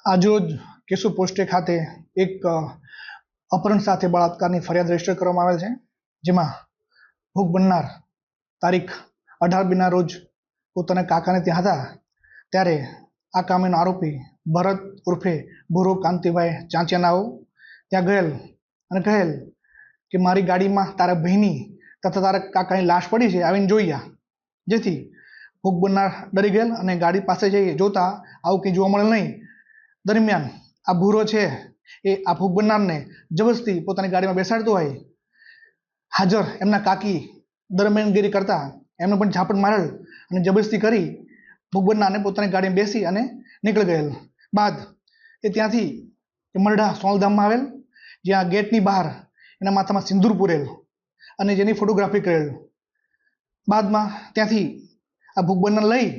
આજરોજ કેશુ પોસ્ટે ખાતે એક અપહરણ સાથે બળાત્કારની ફરિયાદ રજીસ્ટર કરવામાં આવેલ છે, જેમાં ભોગ બનનાર તારીખ 18/2ના રોજ પોતાના કાકાને ત્યાં હતા ત્યારે આ કામનો આરોપી ભરત ઉર્ફે ભૂરો કાંતિભાઈ ચાંચિયાનાઓ ત્યાં ગયેલ અને કહેલ કે મારી ગાડીમાં તારા ભાઈની તથા તારા કાકાની લાશ પડી છે, આવીને જોઈ જા. જેથી ભોગ બનનાર ડરી ગયેલ અને ગાડી પાસે જઈ જોતા આવું કંઈ જોવા મળેલ નહીં. દરમિયાન આ ભૂરો છે એ આ ભોગ બનનારને જબરજસ્તી પોતાની ગાડીમાં બેસાડતો હોય હાજર એમના કાકી દરમિયાનગીરી કરતા એમને પણ ઝાપટ મારેલ અને જબરજસ્તી કરી ભોગ બનનારને પોતાની ગાડીમાં બેસી અને નીકળી ગયેલ. બાદ એ ત્યાંથી મરડા સોલધામમાં આવેલ, જ્યાં ગેટની બહાર એના માથામાં સિંદૂર પૂરેલ અને જેની ફોટોગ્રાફી કરેલ. બાદમાં ત્યાંથી આ ભોગ બનનાર લઈ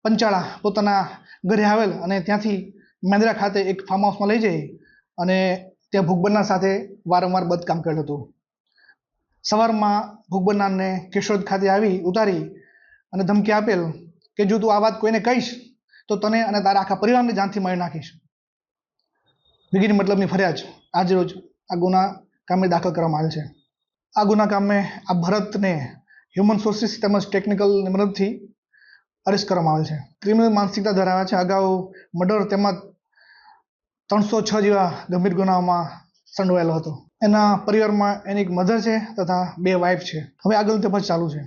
પંચાળા પોતાના ઘરે આવેલ અને ત્યાંથી મેંદરા ખાતે એક ફાર્મ હાઉસમાં લઈ જઈ અને ત્યાં ભોગ બનનાર સાથે વારંવાર બદકામ કરેલ હતું. સવારમાં ભોગ બનનારને કેશોદ ખાતે આવી ઉતારી અને ધમકી આપેલ કે જો તું આ વાત કોઈને કહીશ તો તને અને તારા આખા પરિવારને જાનથી મારી નાખીશ વગેરે મતલબની ફરિયાદ આજરોજ આ ગુના કામે દાખલ કરવામાં આવેલ છે. આ ગુના કામે આ ભરતને હ્યુમન સોર્સિસ તેમજ ટેકનિકલની મદદથી અરેસ્ટ કરવામાં આવેલ છે. ક્રિમિનલ માનસિકતા ધરાવે છે. અગાઉ મર્ડર તેમજ 306 જેવા ગંભીર ગુનાઓમાં સંડોવાયેલો હતો. એના પરિવારમાં એની એક મધર છે તથા 2 વાઇફ છે. હવે આગળની તપાસ ચાલુ છે.